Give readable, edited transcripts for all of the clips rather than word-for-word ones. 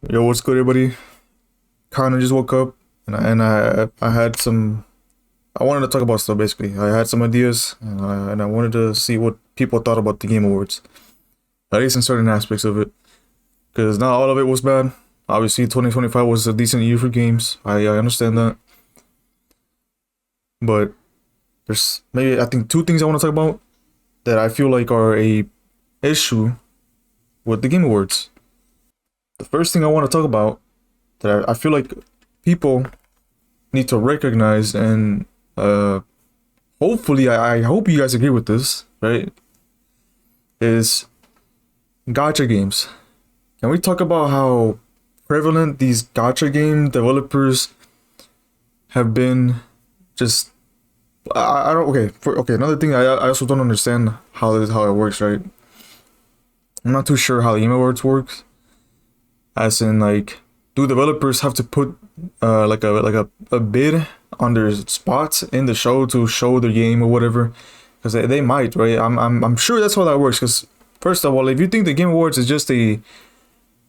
Yo, what's good, everybody? Kind of just woke up and I had some. I wanted to talk about stuff basically. I had some ideas and I wanted to see what people thought about the Game Awards, at least in certain aspects of it, because not all of it was bad. Obviously, 2025 was a decent year for games. I understand that, but there's maybe I think two things I want to talk about that I feel like are a issue with the Game Awards. The first thing I want to talk about that I feel like people need to recognize and hopefully I hope you guys agree with this, right? Is gacha games. Can we talk about how prevalent these gacha game developers have been? Just I don't okay, another thing I also don't understand how it works, right? I'm not too sure how the Game Awards works. As in, like, do developers have to put like a bid on their spots in the show to show their game or whatever? Because they might, right? I'm sure that's how that works. Because first of all, if you think the Game Awards is just a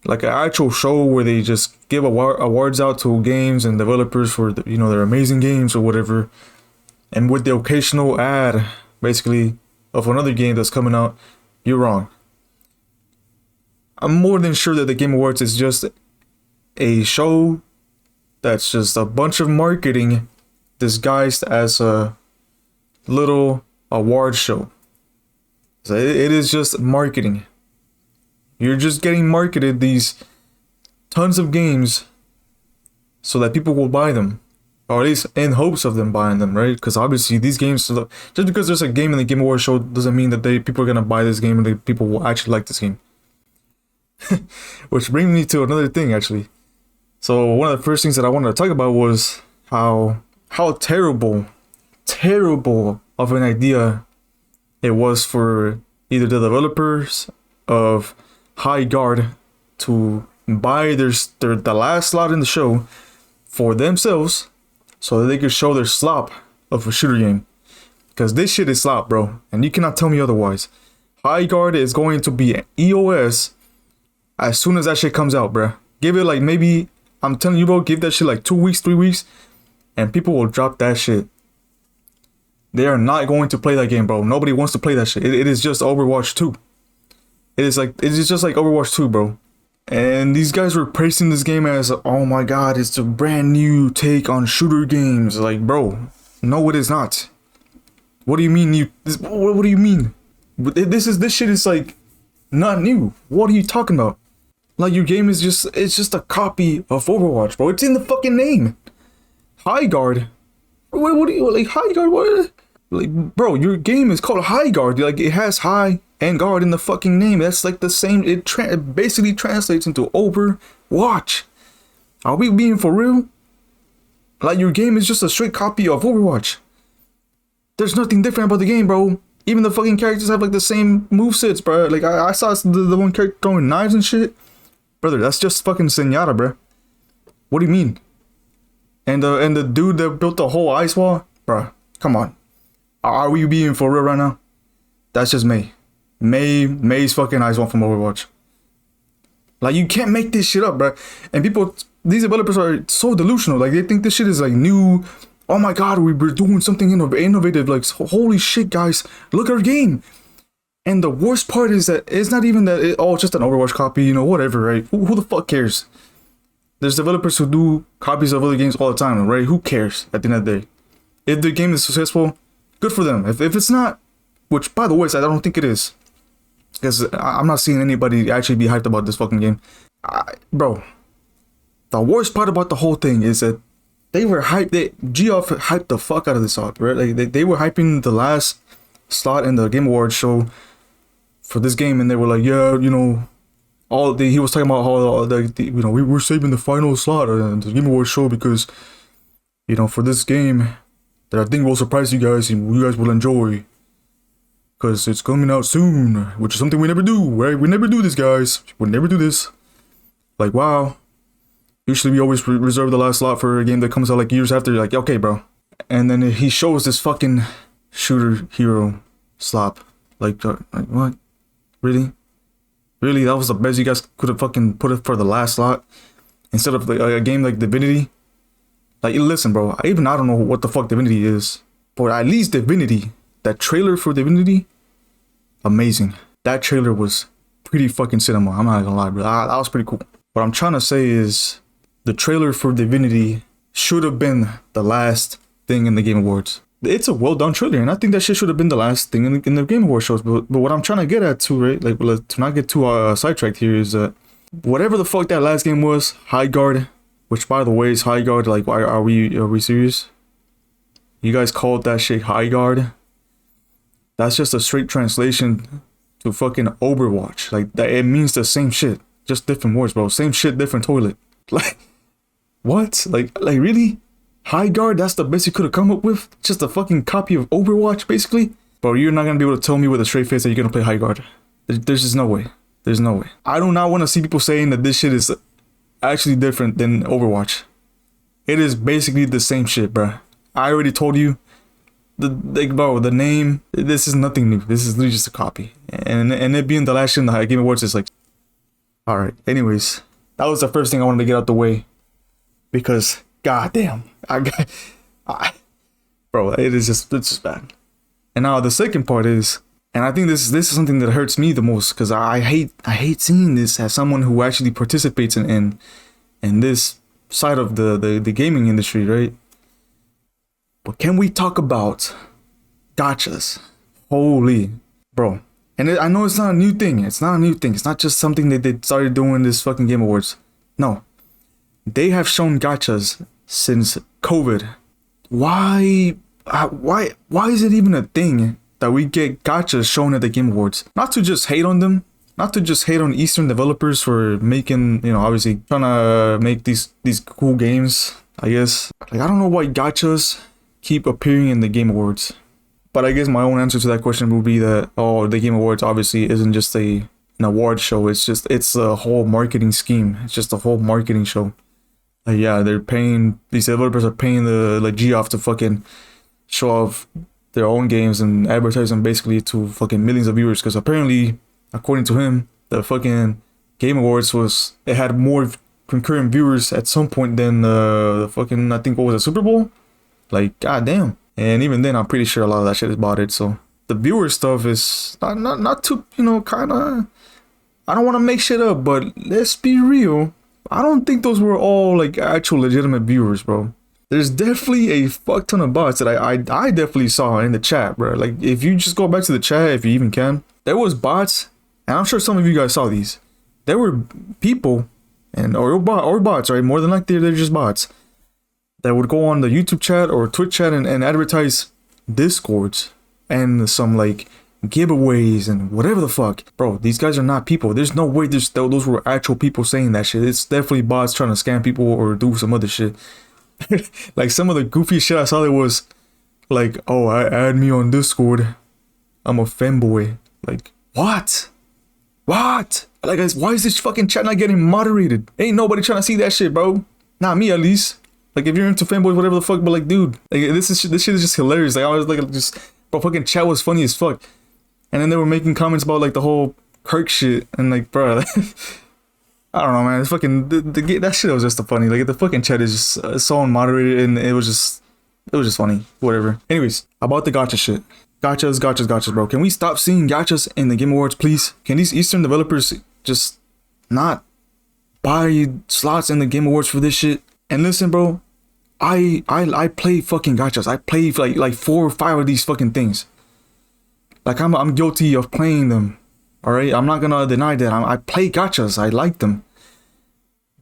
like an actual show where they just give awards out to games and developers for their amazing games or whatever, and with the occasional ad basically of another game that's coming out, you're wrong. I'm more than sure that the Game Awards is just a show that's just a bunch of marketing disguised as a little award show. So it is just marketing. You're just getting marketed these tons of games so that people will buy them, or at least in hopes of them buying them, right? Because obviously these games, just because there's a game in the Game Awards show doesn't mean that people are gonna buy this game and that people will actually like this game. Which brings me to another thing, actually. So one of the first things that I wanted to talk about was how terrible of an idea it was for either the developers of High Guard to buy the last slot in the show for themselves so that they could show their slop of a shooter game. Because this shit is slop, bro, and you cannot tell me otherwise. High Guard is going to be EOS as soon as that shit comes out, bruh. Give it like maybe, I'm telling you, bro, give that shit like 2 weeks, 3 weeks, and people will drop that shit. They are not going to play that game, bro. Nobody wants to play that shit. It is just Overwatch 2. It is just like Overwatch 2, bro. And these guys were praising this game as, oh my god, it's a brand new take on shooter games. Like, bro, no, it is not. What do you mean what do you mean? This shit is like not new. What are you talking about? Like, your game is it's just a copy of Overwatch, bro. It's in the fucking name. High Guard. What do you, like, High Guard? What? Like, bro, your game is called High Guard. Like, it has high and guard in the fucking name. That's like the same. It basically translates into Overwatch. Are we being for real? Like, your game is just a straight copy of Overwatch. There's nothing different about the game, bro. Even the fucking characters have like the same movesets, bro. Like, I saw the one character throwing knives and shit. Brother, that's just fucking Zenyatta, bro. What do you mean? And the dude that built the whole ice wall, bro. Come on. Are we being for real right now? That's just May. May's fucking ice wall from Overwatch. Like, you can't make this shit up, bro. And these developers are so delusional. Like, they think this shit is like new. Oh my god, we're doing something innovative. Like, holy shit, guys, look at our game. And the worst part is that it's not even that it's just an Overwatch copy, whatever, right? Who the fuck cares? There's developers who do copies of other games all the time, right? Who cares at the end of the day? If the game is successful, good for them. If it's not, which, by the way, I don't think it is, because I'm not seeing anybody actually be hyped about this fucking game. Bro, the worst part about the whole thing is that they were hyped. Geoff hyped the fuck out of this up, right? Like, they were hyping the last slot in the Game Awards show for this game, and they were like, yeah, he was talking about how we were saving the final slot in the Game Awards show because, for this game that I think will surprise you guys and you guys will enjoy, because it's coming out soon, which is something we never do, right? We never do this, guys. We never do this. Like, wow. Usually we always reserve the last slot for a game that comes out like years after. You're like, okay, bro. And then he shows this fucking shooter hero Slop. Like what? Really? Really, that was the best you guys could have fucking put it for the last slot instead of like a game like Divinity. Like, listen, bro. I don't know what the fuck Divinity is, but at least Divinity, that trailer for Divinity, amazing. That trailer was pretty fucking cinema. I'm not gonna lie, bro. That was pretty cool. What I'm trying to say is, the trailer for Divinity should have been the last thing in the Game Awards. It's a well done trailer, and I think that shit should have been the last thing in the Game Awards shows. But what I'm trying to get at too, right? Like, to not get too sidetracked here, is that whatever the fuck that last game was, High Guard, which by the way is High Guard. Like, are we serious? You guys called that shit High Guard? That's just a straight translation to fucking Overwatch. Like, that, it means the same shit, just different words, bro. Same shit, different toilet. Like, what? Like really? High Guard, that's the best you could have come up with? Just a fucking copy of Overwatch, basically? Bro, you're not gonna be able to tell me with a straight face that you're gonna play High Guard. There's just no way. There's no way. I do not want to see people saying that this shit is actually different than Overwatch. It is basically the same shit, bro. I already told you. The name, this is nothing new. This is literally just a copy. And it being the last shit in the Game Awards is like... Alright, anyways. That was the first thing I wanted to get out the way. Because, goddamn. Bro, it's just bad. And now the second part is, and I think this is something that hurts me the most, because I hate seeing this as someone who actually participates in this side of the gaming industry, right? But can we talk about gachas? Holy, bro. And I know it's not a new thing. It's not a new thing. It's not just something that they started doing this fucking Game Awards. No. They have shown gachas since COVID. Why is it even a thing that we get gachas shown at the Game Awards? Not to just hate on them, not to just hate on Eastern developers for making, you know, obviously trying to make these cool games, I guess. Like, I don't know why gachas keep appearing in the Game Awards. But I guess my own answer to that question would be that, oh, the Game Awards obviously isn't just an award show. It's a whole marketing scheme. It's just a whole marketing show. Yeah, they're paying, these developers are paying the G off to fucking show off their own games and advertise them basically to fucking millions of viewers. Because apparently, according to him, the fucking Game Awards it had more concurrent viewers at some point than the fucking, I think, what was it, Super Bowl? Like, goddamn. And even then, I'm pretty sure a lot of that shit is botted. So the viewer stuff is not too, you know, kind of, I don't want to make shit up, but let's be real. I don't think those were all like actual legitimate viewers, bro. There's definitely a fuck ton of bots that I definitely saw in the chat, bro. Like, if you just go back to the chat, if you even can, there was bots, and I'm sure some of you guys saw these. There were people, or bots, right? More than likely, they're just bots that would go on the YouTube chat or Twitch chat and advertise Discords and some like giveaways and whatever the fuck. Bro, these guys are not people. There's no way those were actual people saying that shit. It's definitely bots trying to scam people or do some other shit. Like, some of the goofy shit I saw, there was like, oh, add me on Discord, I'm a fanboy. Like, what? Like, guys, why is this fucking chat not getting moderated? Ain't nobody trying to see that shit, bro. Not me, at least. Like, if you're into fanboys, whatever the fuck, but like, dude, like, this shit is just hilarious. Like, I was like, just, bro, fucking chat was funny as fuck. And then they were making comments about like the whole Kirk shit, and like, bro, I don't know, man. It's fucking that shit was just funny. Like, the fucking chat is just so unmoderated, and it was just funny. Whatever. Anyways, about the gacha shit. Gachas, bro. Can we stop seeing gachas in the Game Awards, please? Can these Eastern developers just not buy slots in the Game Awards for this shit? And listen, bro, I play fucking gachas. I play like 4 or 5 of these fucking things. Like, I'm guilty of playing them. Alright, I'm not gonna deny that. I play gachas. I like them.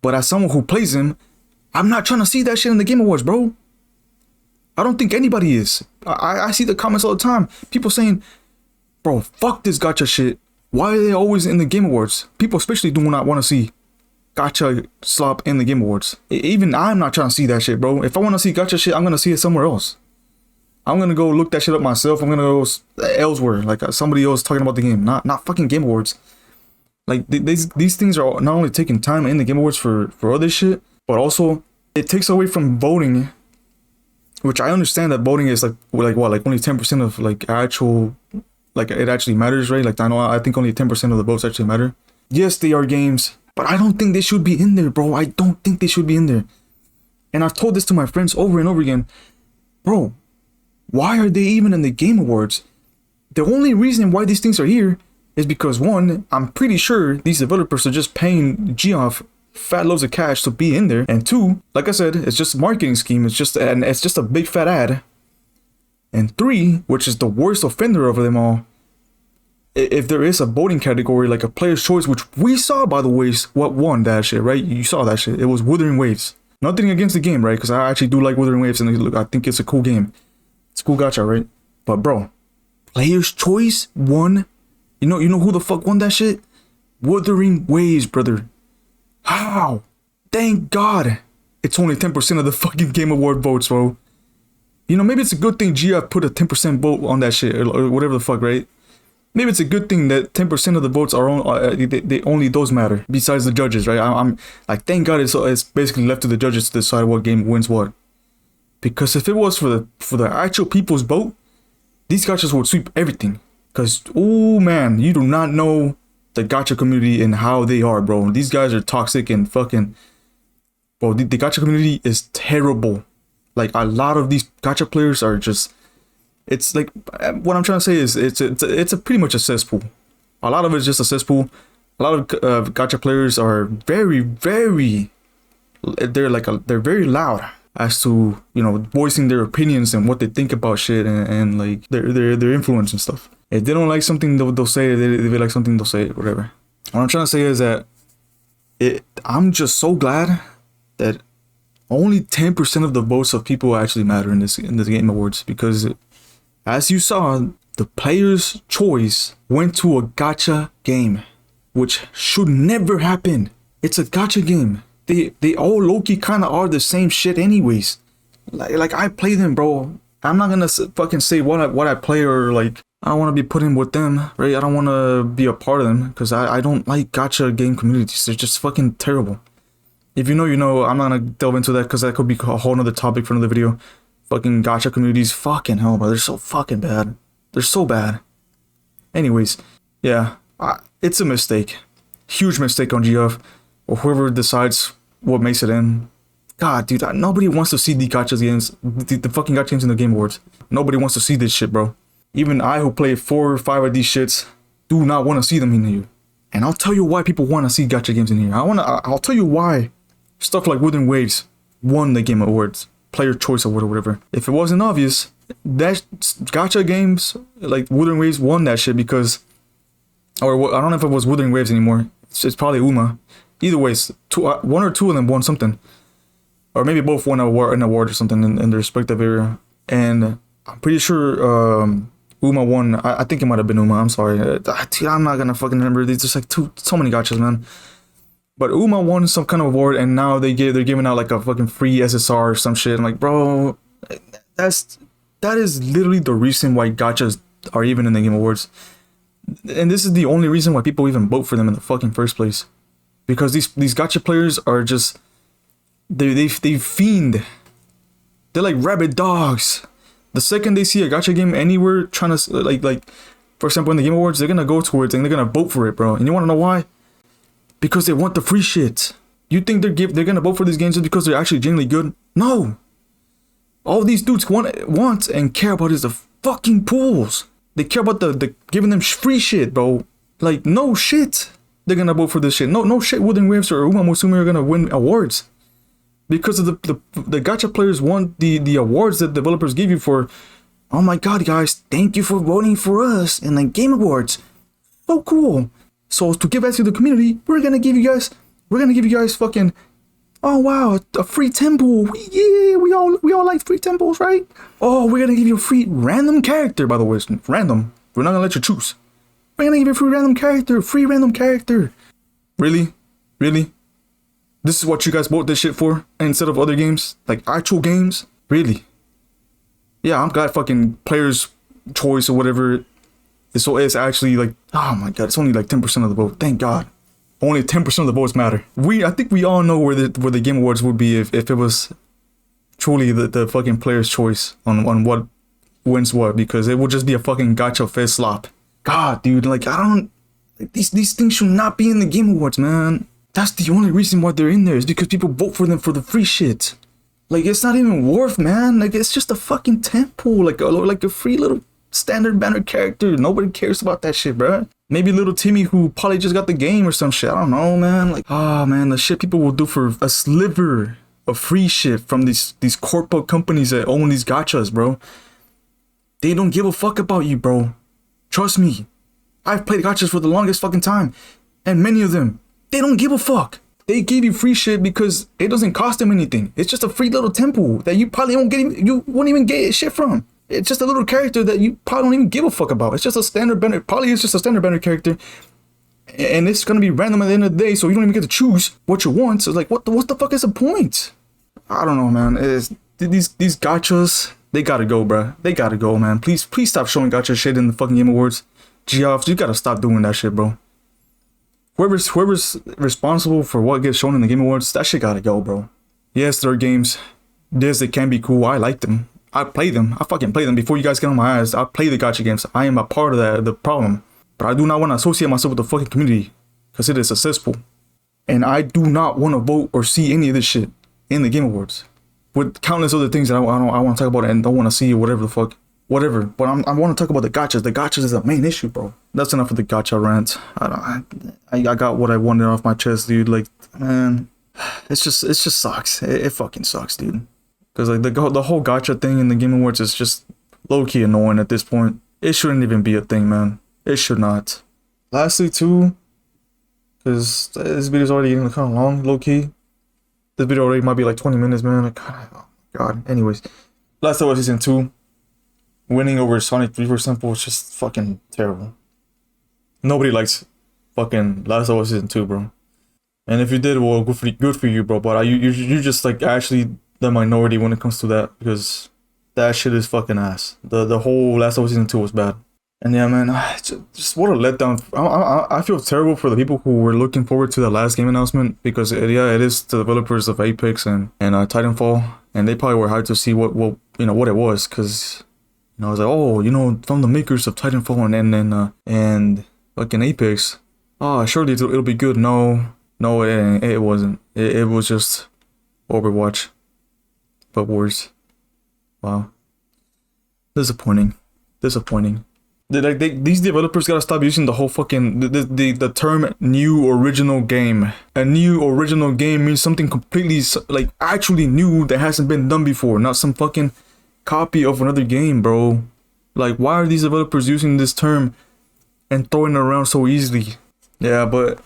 But as someone who plays them, I'm not trying to see that shit in the Game Awards, bro. I don't think anybody is. I see the comments all the time. People saying, bro, fuck this gacha shit. Why are they always in the Game Awards? People especially do not want to see gacha slop in the Game Awards. Even I'm not trying to see that shit, bro. If I want to see gacha shit, I'm gonna see it somewhere else. I'm gonna go look that shit up myself. I'm gonna go elsewhere, like somebody else talking about the game, not fucking Game Awards. Like, these things are not only taking time in the Game Awards for other shit, but also it takes away from voting, which I understand that voting is like what, like only 10% of like actual, like, it actually matters, right? Like, I think only 10% of the votes actually matter. Yes, they are games, but I don't think they should be in there, bro. I don't think they should be in there. And I've told this to my friends over and over again. Bro, why are they even in the Game Awards? The only reason why these things are here is because, one, I'm pretty sure these developers are just paying Geoff fat loads of cash to be in there. And two, like I said, it's just a marketing scheme. It's just a big fat ad. And three, which is the worst offender of them all, if there is a voting category like a player's choice, which we saw, by the way, what won that shit, right? You saw that shit. It was Wuthering Waves. Nothing against the game, right? Because I actually do like Wuthering Waves, and I think it's a cool game. It's a cool gacha, right? But bro, player's choice won. You know who the fuck won that shit? Wuthering Waves, brother. How? Thank God. It's only 10% of the fucking Game Award votes, bro. You know, maybe it's a good thing Geoff put a 10% vote on that shit, or whatever the fuck, right? Maybe it's a good thing that 10% of the votes are they only those matter, besides the judges, right? I'm like, thank God it's basically left to the judges to decide what game wins what. Because if it was for the actual people's vote, these gachas would sweep everything. Because, oh man, you do not know the gacha community and how they are, bro. These guys are toxic and fucking... Bro, the gacha community is terrible. Like, a lot of these gacha players are just... It's like, what I'm trying to say is, it's a pretty much a cesspool. A lot of it's just a cesspool. A lot of gacha players are very, very... They're very loud as to, you know, voicing their opinions and what they think about shit and like their influence and stuff. If they don't like something, they'll say it. If they like something, they'll say it, whatever. What I'm trying to say is that I'm just so glad that only 10% of the votes of people actually matter in this Game Awards, because as you saw, the player's choice went to a gacha game, which should never happen. It's a gacha game. They all low-key kind of are the same shit anyways. Like I play them, bro. I'm not gonna fucking say what I play, or like I don't want to be put in with them, right? I don't want to be a part of them, because I don't like gacha game communities. They're just fucking terrible. If you know, you know. I'm not gonna delve into that because that could be a whole nother topic for another video. Fucking gacha communities, fucking hell, bro. They're so fucking bad. They're so bad. Anyways, yeah, it's a mistake. Huge mistake on Geoff, or whoever decides what makes it in. God, dude, nobody wants to see the gacha games, the fucking gacha games in the Game Awards. Nobody wants to see this shit, bro. Even I, who play 4 or 5 of these shits, do not want to see them in here. And I'll tell you why people want to see gacha games in here. I'll tell you why stuff like Wuthering Waves won the Game Awards, player choice award or whatever. If it wasn't obvious, that gacha games like Wuthering Waves won that shit because, or I don't know if it was Wuthering Waves anymore. It's probably Uma. Either way, one or two of them won something, or maybe both won an award or something in their respective area. And I'm pretty sure Uma won. I think it might have been Uma. I'm sorry. I'm not gonna fucking remember. There's just like so many gachas, man. But Uma won some kind of award, and now they're giving out like a fucking free SSR or some shit. I'm like, bro, that is literally the reason why gachas are even in the Game Awards. And this is the only reason why people even vote for them in the fucking first place. Because these gacha players are just they fiend. They're like rabid dogs. The second they see a gacha game anywhere trying to like for example in the Game Awards, they're gonna go towards it and they're gonna vote for it, bro. And you wanna know why? Because they want the free shit. You think they're gonna vote for these games just because they're actually genuinely good? No. All these dudes want and care about is the fucking pools. They care about the giving them free shit, bro. Like, no shit. They're gonna vote for this shit. No shit. Wuthering Waves or Uma Musume are gonna win awards because of the gacha players want the awards that developers give you for. Oh my god, guys! Thank you for voting for us in the Game Awards. So cool. So to give back to the community, we're gonna give you guys fucking. Oh wow, a free temple. Yeah, we all like free temples, right? Oh, we're gonna give you a free random character. By the way, it's random. We're not gonna let you choose. We're gonna give you a free random character. Really? This is what you guys bought this shit for? Instead of other games? Like actual games? Really? Yeah, I'm glad fucking player's choice or whatever. So it's actually like, oh my god, it's only like 10% of the vote. Thank God. Only 10% of the votes matter. I think we all know where the Game Awards would be if it was truly the fucking player's choice on what wins what, because it would just be a fucking gacha fest slop. God, dude, like I Like, these things should not be in the Game Awards, man. That's the only reason why they're in there, is because people vote for them for the free shit. Like, it's not even worth, man. Like, it's just a fucking temple, like a free little standard banner character. Nobody cares about that shit, bro. Maybe little Timmy, who probably just got the game or some shit. I don't know, man. Like, oh man, the shit people will do for a sliver of free shit from these corporate companies that own these gachas, bro. They don't give a fuck about you, bro. Trust me. I've played gachas for the longest fucking time, and many of them, they don't give a fuck. They give you free shit because it doesn't cost them anything. It's just a free little temple that you probably you won't even get shit from. It's just a little character that you probably don't even give a fuck about. It's just a standard banner. Probably it's just a standard banner character, and it's gonna be random at the end of the day, so you don't even get to choose what you want. So it's like, what the fuck is the point? I don't know, man. These gachas, they gotta go, bro. They gotta go, man. Please stop showing gacha shit in the fucking Game Awards. Geoffs, you gotta stop doing that shit, bro. Whoever's responsible for what gets shown in the Game Awards, that shit gotta go, bro. Yes, there are games. Yes, they can be cool. I like them. I play them. I fucking play them before you guys get on my ass. I play the gacha games. I am a part of the problem. But I do not want to associate myself with the fucking community, because it is a cesspool. And I do not want to vote or see any of this shit in the Game Awards. With countless other things that I want to talk about and don't want to see, whatever the fuck. Whatever. But I want to talk about the gachas. The gachas is the main issue, bro. That's enough of the gacha rant. I got what I wanted off my chest, dude. Like, man, it just sucks. It fucking sucks, dude. Because like the whole gacha thing in the Game Awards is just low-key annoying at this point. It shouldn't even be a thing, man. It should not. Lastly, too, because this video's already getting kind of long, low-key. This video already might be like 20 minutes, man. Like, oh my god. Anyways, Last of Us Season 2. Winning over Sonic 3, for example, is just fucking terrible. Nobody likes fucking Last of Us Season 2, bro. And if you did, well, good for you, bro. But you're just like actually the minority when it comes to that, because that shit is fucking ass. The whole Last of Us Season 2 was bad. And yeah, man, just what a letdown. I feel terrible for the people who were looking forward to the last game announcement, because it is the developers of Apex and Titanfall, and they probably were hyped to see what it was, because I was like, oh, from the makers of Titanfall and fucking Apex, oh, surely it'll be good. No, it wasn't. It was just Overwatch, but worse. Wow, disappointing. These developers gotta stop using the whole fucking the term new original game. A new original game means something completely like actually new that hasn't been done before, not some fucking copy of another game, bro. Like, why are these developers using this term and throwing it around so easily? Yeah, but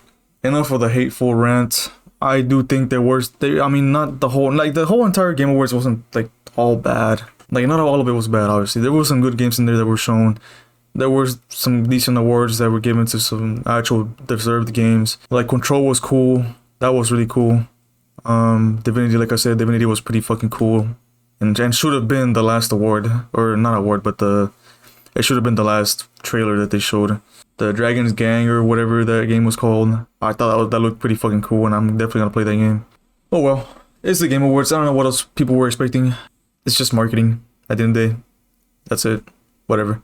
enough of the hateful rant. I do think not the whole entire Game Awards wasn't like all bad. Like, not all of it was bad, obviously. There were some good games in there that were shown. There were some decent awards that were given to some actual deserved games. Like, Control was cool. That was really cool. Divinity, like I said, Divinity was pretty fucking cool. And should have been the last award. Or not award, but it should have been the last trailer that they showed. The Dragon's Gang or whatever that game was called. I thought that looked pretty fucking cool, and I'm definitely gonna play that game. Oh well. It's the Game Awards. I don't know what else people were expecting. It's just marketing at the end of the day. That's it. Whatever.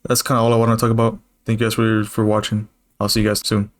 That's kind of all I want to talk about. Thank you guys for watching. I'll see you guys soon.